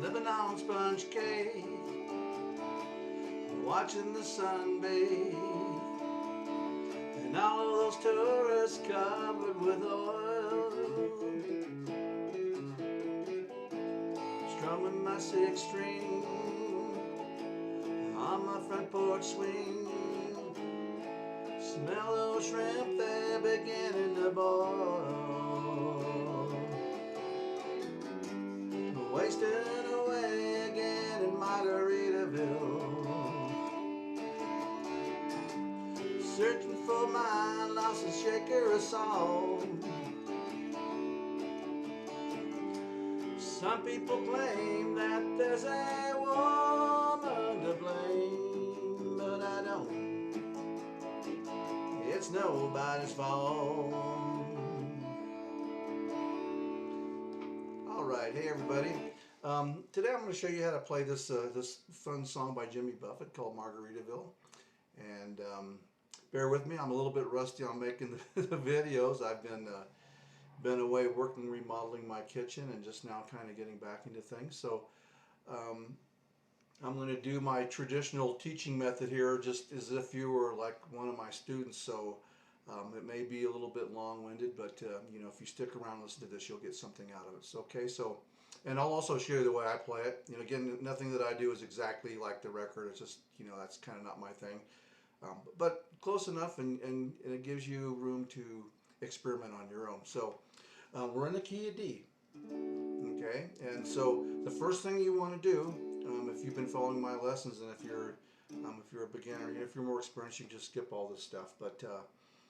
living on sponge cake, watching the sun bathe, and all of those tourists covered with oil, strumming my six string on my front porch swing. Smell those shrimp, they're beginning to boil. Wasting away again in Margaritaville, searching for my lost shaker of salt. Some people claim that there's a woman to blame, but I don't. It's nobody's fault. Alright, hey everybody. Today I'm going to show you how to play this fun song by Jimmy Buffett called Margaritaville. And bear with me, I'm a little bit rusty on making the videos. I've been away working, remodeling my kitchen, and just now kind of getting back into things. So I'm going to do my traditional teaching method here, just as if you were like one of my students. So it may be a little bit long-winded, but you know, if you stick around and listen to this, you'll get something out of it. So, okay, so, and I'll also show you the way I play it. You know, again, nothing that I do is exactly like the record. It's just, you know, that's kind of not my thing, but close enough, and it gives you room to experiment on your own. So we're in the key of D. Okay, and so the first thing you want to do, if you've been following my lessons, and if you're a beginner, if you're more experienced, you can just skip all this stuff. But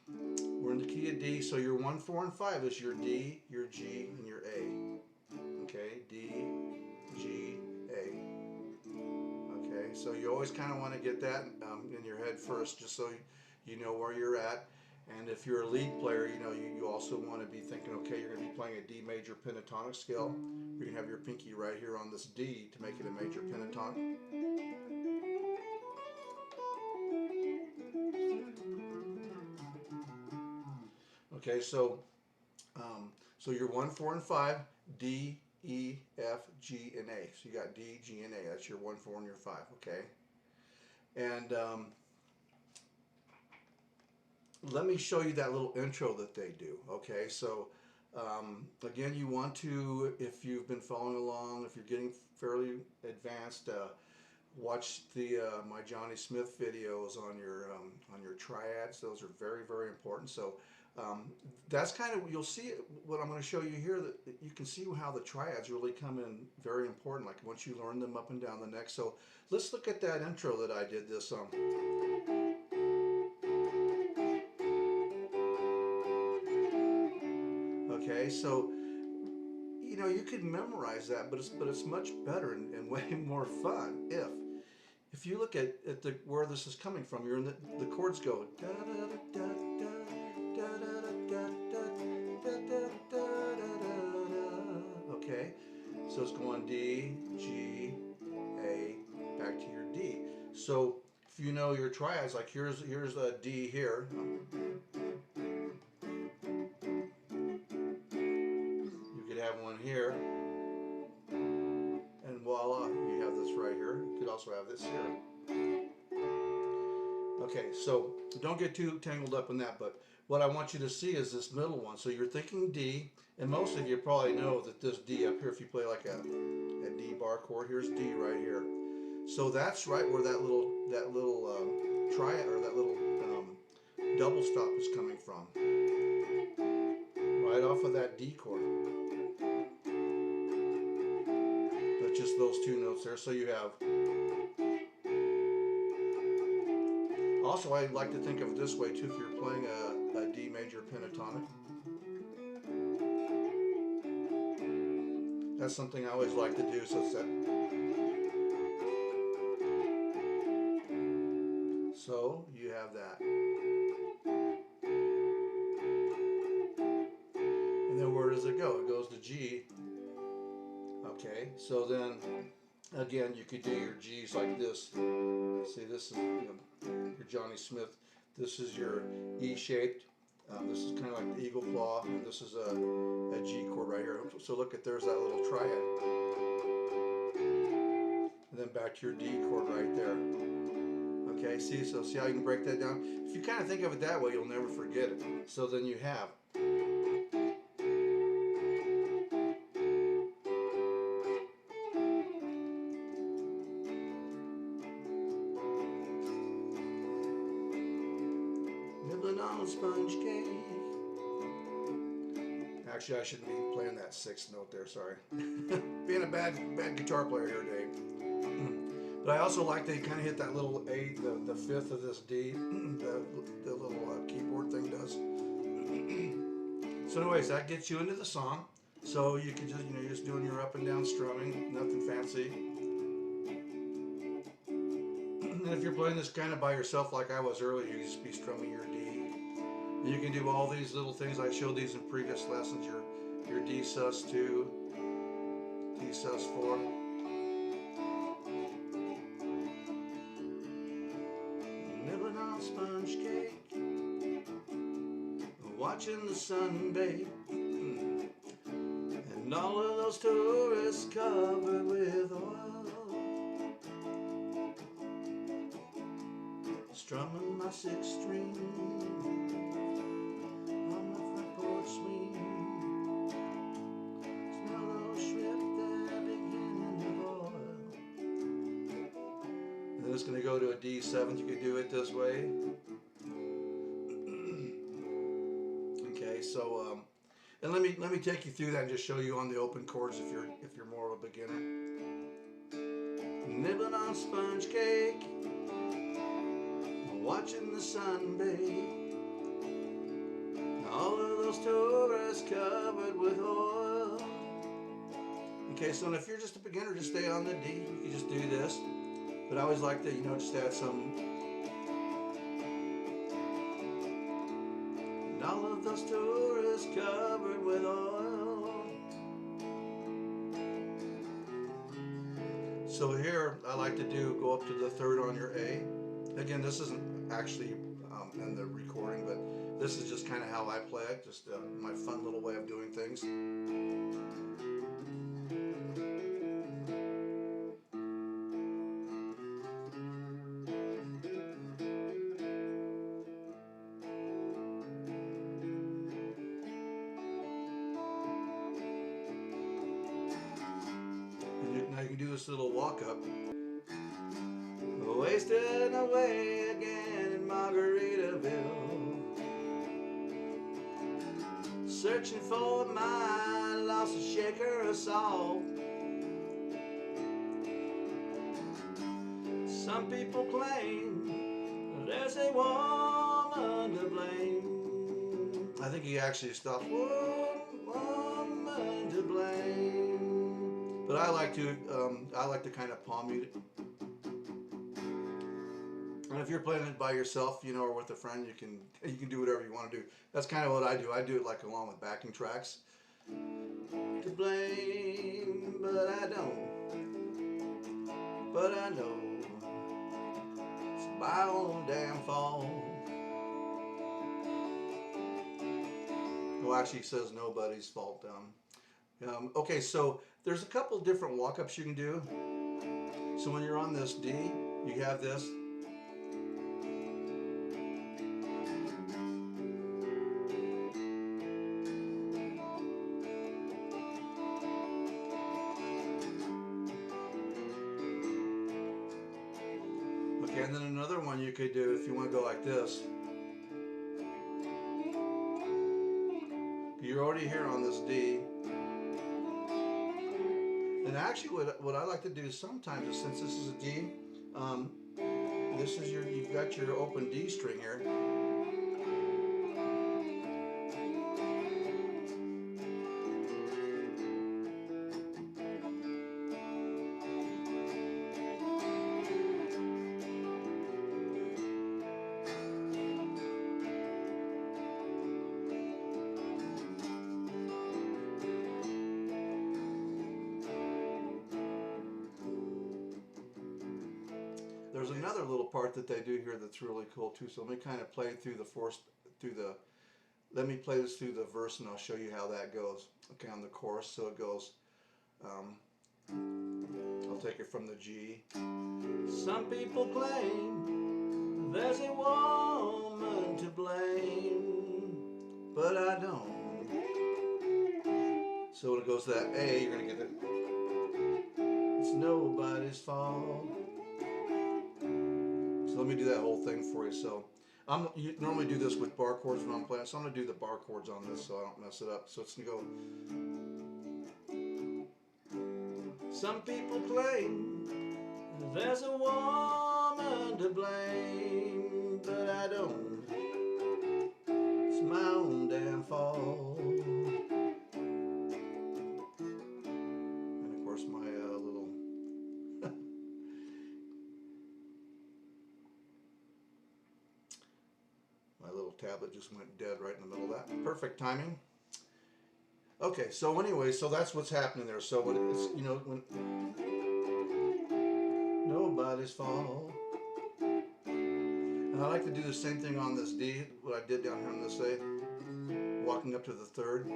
we're in the key of D, so your 1, 4, and 5 is your D, your G, and your A. Okay, D, G, A. Okay, so you always kind of want to get that in your head first, just so you know where you're at. And if you're a lead player, you know, you also want to be thinking, okay, you're going to be playing a D major pentatonic scale. You're going to have your pinky right here on this D to make it a major pentatonic. Okay, so your 1, 4, and 5, D, E, F, G, and A. So you got D, G, and A. That's your 1, 4, and your 5. Okay, and let me show you that little intro that they do. Okay, so again, you want to, if you've been following along, if you're getting fairly advanced, watch the my Johnny Smith videos on your triads. Those are very, very important. So that's kind of, you'll see what I'm going to show you here, that you can see how the triads really come in very important, like once you learn them up and down the neck. So let's look at that intro that I did this on. Okay, so you know, you could memorize that, but it's much better and way more fun if you look at the where this is coming from. You're in the chords go da da da da da da da da da da da. Okay, so it's going D, G, A, back to your D. So if you know your triads, like here's a D here. Have one here, and voila, you have this right here. You could also have this here. Okay, so don't get too tangled up in that, but what I want you to see is this middle one. So you're thinking D, and most of you probably know that this D up here, if you play like a D bar chord, here's D right here. So that's right where that little triad, or that little double stop is coming from. Right off of that D chord. Just those two notes there. So you have, also I like to think of it this way too, if you're playing a D major pentatonic. That's something I always like to do, so it's that. So you have that. And then where does it go? It goes to G. Okay, so then again, you could do your G's like this. See, this is your Johnny Smith. This is your E shaped. This is kind of like the eagle claw. And this is a G chord right here. So look at, there's that little triad. and then back to your D chord right there. Okay, see how you can break that down? If you kind of think of it that way, you'll never forget it. So then you have nibbling on sponge cake. Actually, I shouldn't be playing that sixth note there, sorry. Being a bad guitar player here, Dave. But I also like they kind of hit that little A, the fifth of this D, the little keyboard thing does. So anyways, that gets you into the song. So you can just, you're just doing your up and down strumming, nothing fancy. And if you're playing this kind of by yourself like I was earlier, you just be strumming your D. And you can do all these little things. I showed these in previous lessons. Your D sus2, D sus4. Nibbling on sponge cake, watching the sun bake, and all of those tourists covered with oil, strumming my sixth string on my front porch swing. Smell those shrimp, they're beginning to boil. And then it's going to go to a D7. You could do it this way. Okay, so and let me take you through that and just show you on the open chords if you're more of a beginner. Nibbling on sponge cake, watching the sun bake, all of those tourists covered with oil. Okay, so if you're just a beginner, just stay on the D. You can just do this. But I always like to, just add some. And all of those tourists covered with oil. So here, I like to go up to the third on your A. Again, this isn't actually in the recording, but this is just kind of how I play it, just my fun little way of doing things. And now you can do this little walk up. Wasted away again in Margaritaville, searching for my lost shaker of salt. Some people claim there's a woman to blame. I think he actually stops. Woman to blame. But I like to kind of palm mute it. And if you're playing it by yourself, or with a friend, you can do whatever you want to do. That's kind of what I do. I do it like along with backing tracks. To blame, but I don't. But I know it's my own damn fault. Well, actually, it says nobody's fault. Okay, so there's a couple different walk-ups you can do. So when you're on this D, you have this. Okay, and then another one you could do if you want to go like this. You're already here on this D. And actually what I like to do sometimes is, since this is a D, you've got your open D string here. There's another little part that they do here that's really cool too. So let me kind of play through let me play this through the verse and I'll show you how that goes. Okay, on the chorus, so it goes, I'll take it from the G. Some people claim there's a woman to blame, but I don't. So when it goes to that A, you're going to get it. It's nobody's fault. So let me do that whole thing for you. So you normally do this with bar chords when I'm playing, so I'm going to do the bar chords on this so I don't mess it up. So it's going to go. Some people claim there's a woman to blame, but I don't. It's my own damn fault. And of course my little my little tablet just went dead right in the middle of that. Perfect timing. Okay, so anyway, so that's what's happening there. So when it's, you know, when nobody's fault. And I like to do the same thing on this D, what I did down here on this A, walking up to the third.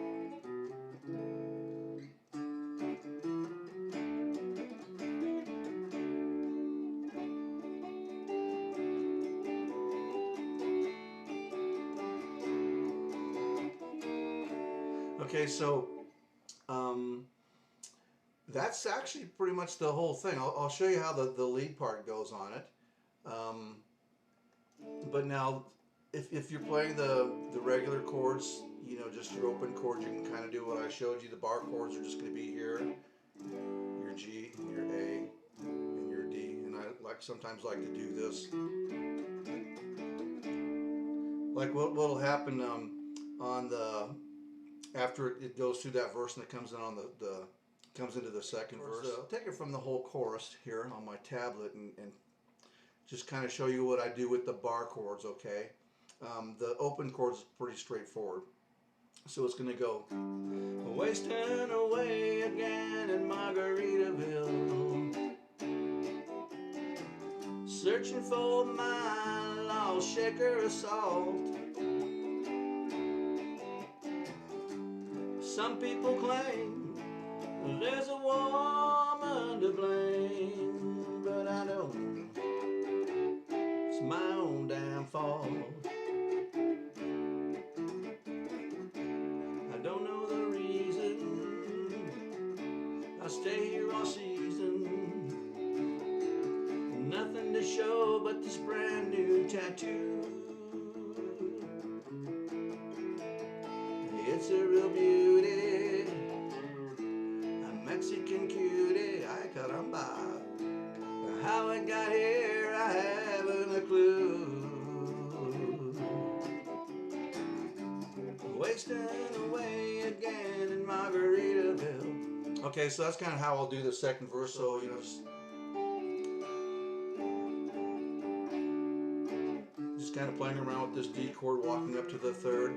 Okay, so that's actually pretty much the whole thing. I'll show you how the lead part goes on it. But now, if you're playing the regular chords, you know, just your open chords, you can kind of do what I showed you. The bar chords are just going to be here, your G, your A, and your D. And I sometimes like to do this. Like what'll happen on the after it goes through that verse and it comes in on comes into the second verse. I'll take it from the whole chorus here on my tablet and just kind of show you what I do with the bar chords, okay? The open chords is pretty straightforward. So it's going to go, wasting away again in Margaritaville, searching for my lost shaker of salt. Some people claim there's a woman to blame, but I don't. It's my own damn fault. I don't know the reason I stay here all season. Nothing to show but this brand new tattoo. It's a real beauty, a Mexican cutie, ay caramba. How it got here, I haven't a clue. Wasting away again in Margaritaville. Okay, so that's kind of how I'll do the second verse. So, you know, just kind of playing around with this D chord, walking up to the third.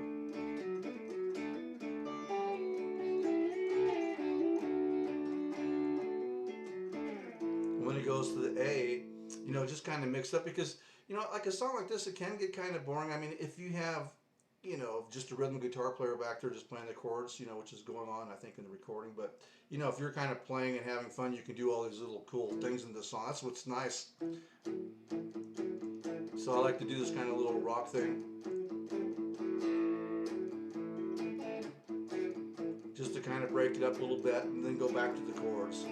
When it goes to the A, you know, just kind of mix up because, you know, like a song like this, it can get kind of boring. I mean, if you have, you know, just a rhythm guitar player back there just playing the chords, you know, which is going on, I think, in the recording. But, you know, if you're kind of playing and having fun, you can do all these little cool things in the song. That's what's nice. So I like to do this kind of little rock thing. Just to kind of break it up a little bit and then go back to the chords.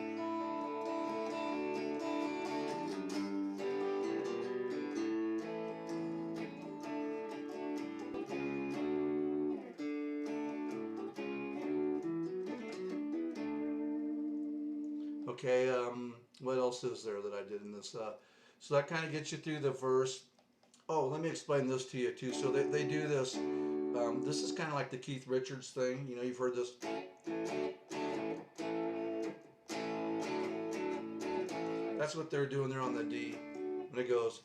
Okay, what else is there that I did in this? So that kind of gets you through the verse. Oh, let me explain this to you too. So they do this. This is kind of like the Keith Richards thing. You know, you've heard this. That's what they're doing there on the D. And it goes,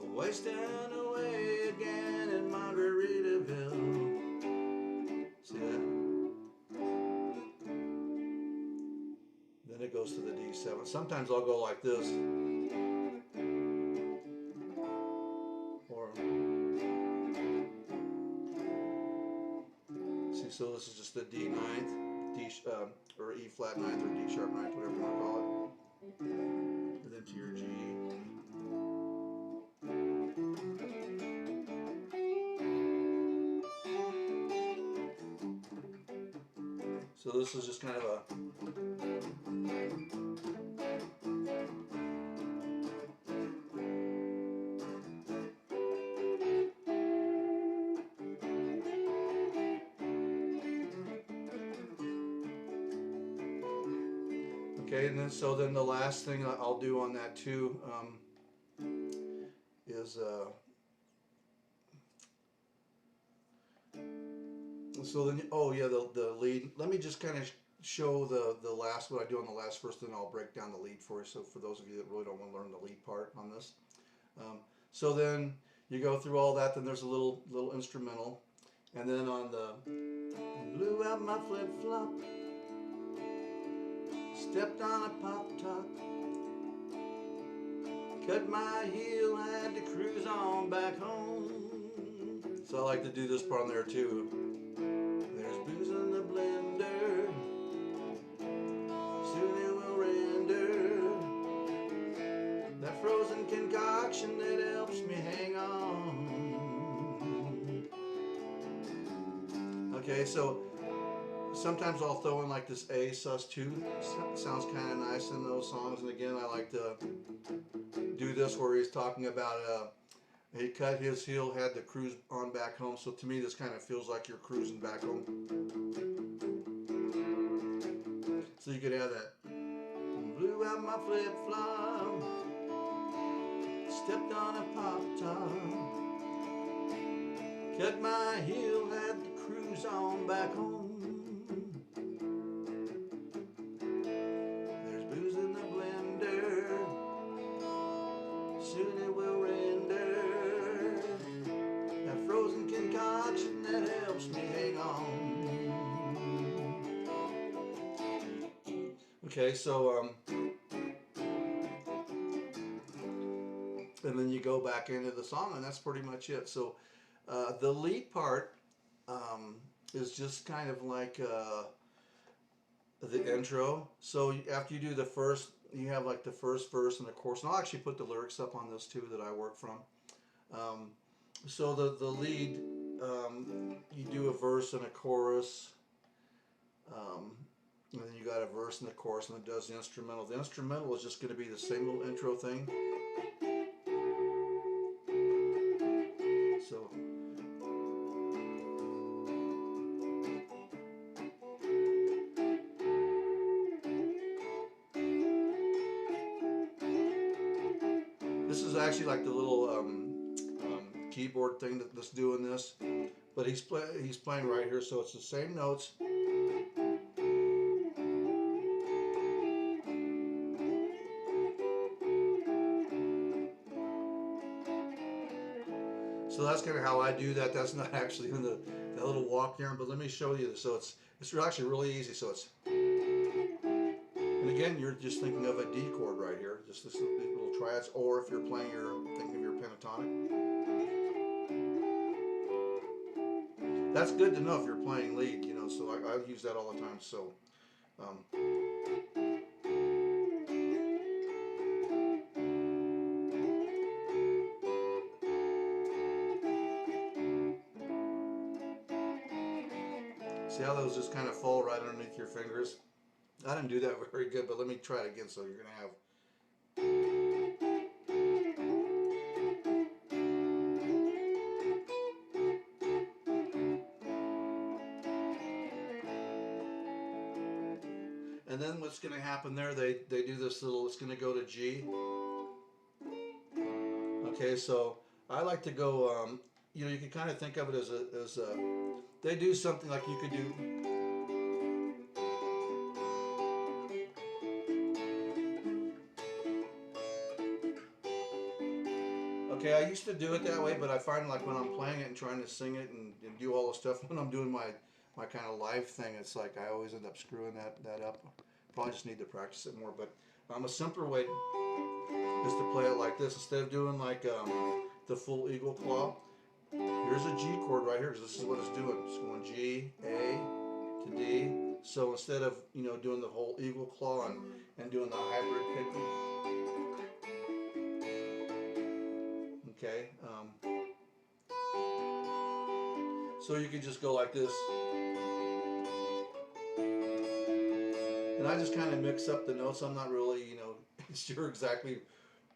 wasting away again in Margaritaville. See that? Then it goes to the D7. Sometimes I'll go like this. Or, see, so this is just the D ninth, or E flat ninth or D sharp ninth, whatever you want to call it, and then to your G. So this is just kind of a okay, and then so then the last thing I'll do on that too is so then oh yeah the lead. Let me just kind of show the last what I do on the last verse, then I'll break down the lead for you. So for those of you that really don't want to learn the lead part on this, so then you go through all that. Then there's a little instrumental, and then on the blew out my flip flop. Stepped on a pop-top, cut my heel, had to cruise on back home. So I like to do this part on there too. There's booze in the blender, soon it will render. That frozen concoction that helps me hang on. Okay, so sometimes I'll throw in like this A sus2. Sounds kind of nice in those songs. And again, I like to do this where he's talking about he cut his heel, had to cruise on back home. So to me, this kind of feels like you're cruising back home. So you could have that. Blew out my flip flop, stepped on a pop top, cut my heel, had to cruise on back home. Soon it will render. That frozen concoction that helps me hang on. Okay, so and then you go back into the song, and that's pretty much it. So the lead part is just kind of like the intro. So after you do the first, you have like the first verse and the chorus, and I'll actually put the lyrics up on this too that I work from. So the lead, you do a verse and a chorus, and then you got a verse and a chorus, and it does the instrumental. The instrumental is just going to be the same little intro thing. So this is actually like the little keyboard thing that's doing this, but he's playing right here, so it's the same notes. So that's kind of how I do that. That's not actually in that little walk down, but let me show you this. So it's actually really easy. So it's, and again, you're just thinking of a D chord right here, just this little triads, or if you're playing thinking of your pentatonic. That's good to know if you're playing lead, you know, so I use that all the time. So see how those just kind of fall right underneath your fingers? I didn't do that very good, but let me try it again. So you're going to have. And then what's going to happen there, they do this little, it's going to go to G. Okay, so I like to go, you know, you can kind of think of it as they do something like you could do. Okay, I used to do it that way, but I find like when I'm playing it and trying to sing it and do all the stuff, when I'm doing my kind of live thing, it's like I always end up screwing that up. Probably just need to practice it more, but a simpler way is to play it like this. Instead of doing like the full eagle claw, here's a G chord right here, because this is what it's doing. It's going G, A, to D, So instead of, doing the whole eagle claw and doing the hybrid picking, okay, so you could just go like this. And I just kind of mix up the notes. I'm not really, sure exactly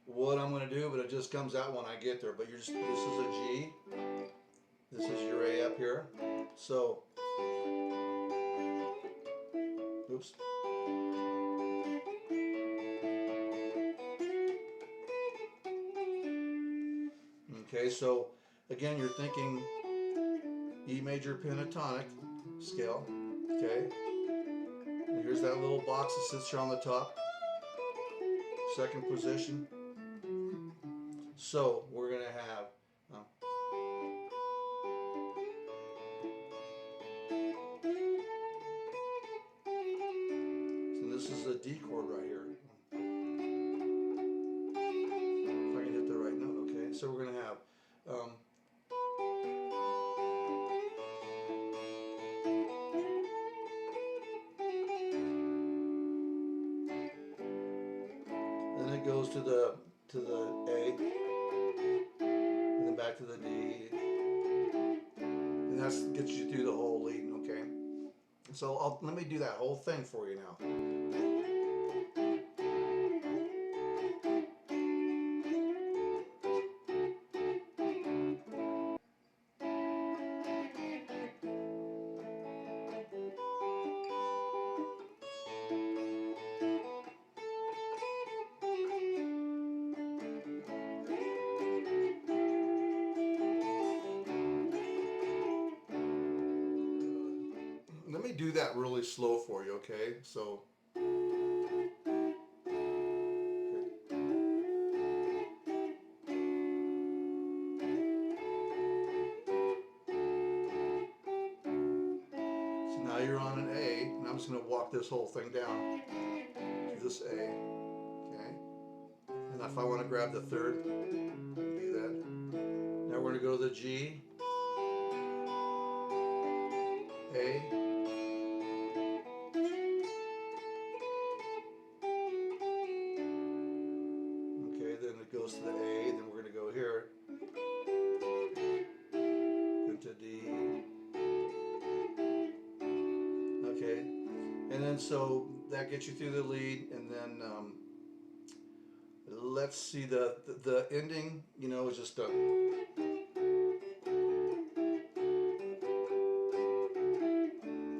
what I'm going to do, but it just comes out when I get there. But this is a G. This is your A up here. So, oops. Okay, so again, you're thinking E major pentatonic scale. Okay, and here's that little box that sits here on the top, second position. So we're going to have so this is a D chord right here. If I can hit the right note, okay. So we're going to have then it goes to the A, and then back to the D, and that gets you through the whole lead. Okay. So let me do that whole thing for you now. Let me do that really slow for you, okay? So. Now you're on an A, and I'm just going to walk this whole thing down to this A, okay? And if I want to grab the third, I can do that. Now we're going to go to the G, A, okay, then it goes to the A, then we're going to go here, then to D, okay, and then so that gets you through the lead, and then let's see the ending, is just a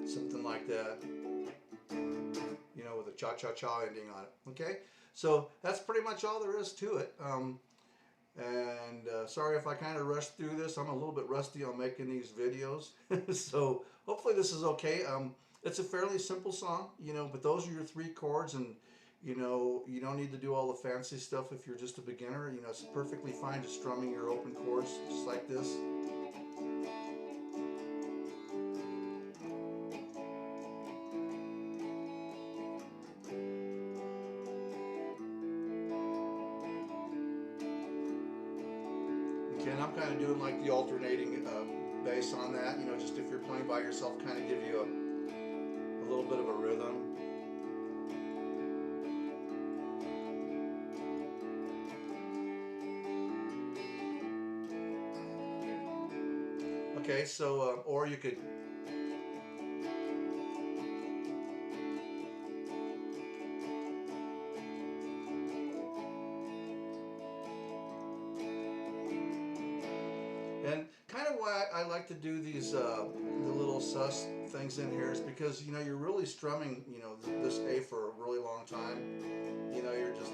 something like that, with a cha-cha-cha ending on it, okay? So that's pretty much all there is to it. Sorry if I kind of rushed through this. I'm a little bit rusty on making these videos. So hopefully this is okay. It's a fairly simple song, but those are your 3 chords, and you don't need to do all the fancy stuff if you're just a beginner. It's perfectly fine just strumming your open chords just like this. And I'm kind of doing like the alternating bass on that, just if you're playing by yourself, kind of give you a little bit of a rhythm. Okay, so, or you could and kind of why I like to do these the little sus things in here is because you're really strumming this A for a really long time. You're just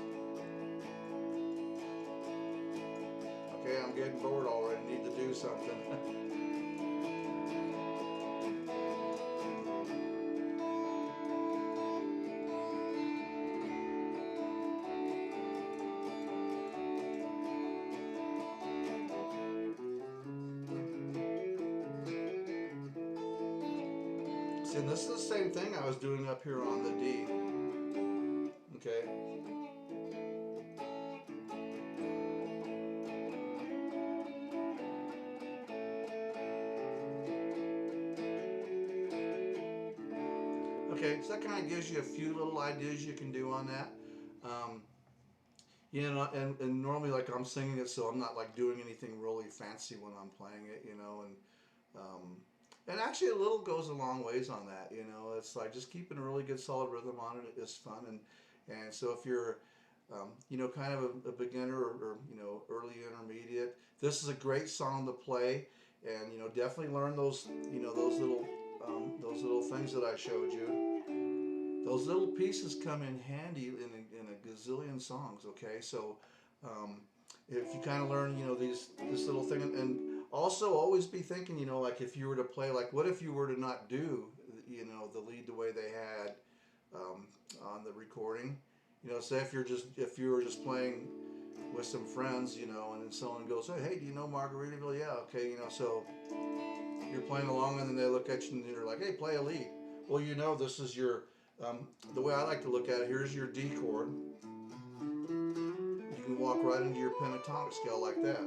okay. I'm getting bored already. Need to do something. See, and this is the same thing I was doing up here on the D. Okay. Okay, so that kind of gives you a few little ideas you can do on that. Um, you know, and normally like I'm singing it, so I'm not like doing anything really fancy when I'm playing it, you know, and actually a little goes a long ways on that, you know. It's like just keeping a really good solid rhythm on it is fun, and so if you're you know, kind of a beginner or you know, early intermediate, this is a great song to play, and you know, definitely learn those, you know, those little things that I showed you. Those little pieces come in handy in a gazillion songs. Okay, so um, if you kind of learn, you know, this little thing, and also always be thinking, you know, like if you were to play, like what if you were to not do, you know, the lead the way they had on the recording. You know, say if you were just playing with some friends, you know, and then someone goes, hey, do you know Margaritaville? Yeah, okay, you know, so you're playing along, and then they look at you and they're like, hey, play a lead. Well, you know, this is your, the way I like to look at it, here's your D chord. You can walk right into your pentatonic scale like that.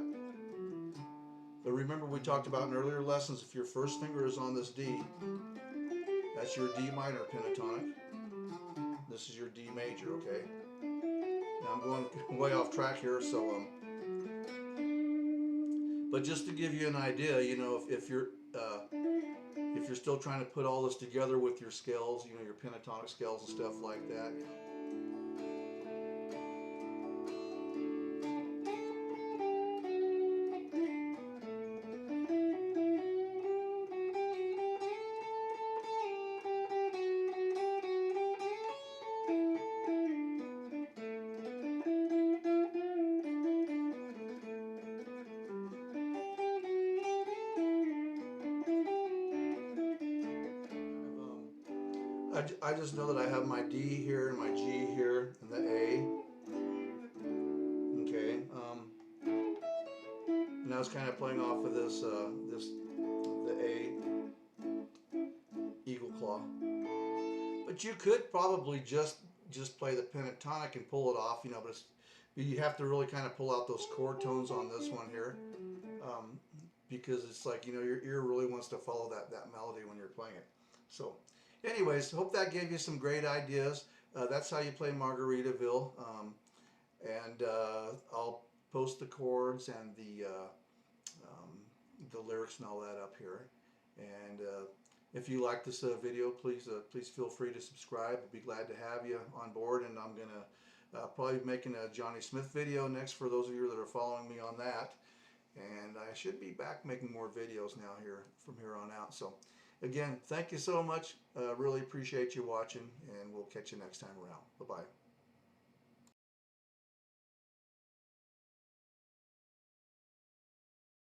But remember, we talked about in earlier lessons, if your first finger is on this D, that's your D minor pentatonic. This is your D major, okay? Now I'm going way off track here, so but just to give you an idea, you know, if you're still trying to put all this together with your scales, you know, your pentatonic scales and stuff like that. I just know that I have my D here and my G here and the A. Okay. And I was kind of playing off of the A eagle claw. But you could probably just play the pentatonic and pull it off, you know. But you have to really kind of pull out those chord tones on this one here, because it's like, you know, your ear really wants to follow that melody when you're playing it. So, anyways, hope that gave you some great ideas. That's how you play Margaritaville, and I'll post the chords and the lyrics and all that up here. And if you like this video, please feel free to subscribe. I'd be glad to have you on board. And I'm gonna probably be making a Johnny Smith video next for those of you that are following me on that. And I should be back making more videos now here from here on out. So again, thank you so much. Really appreciate you watching, and we'll catch you next time around. Bye-bye.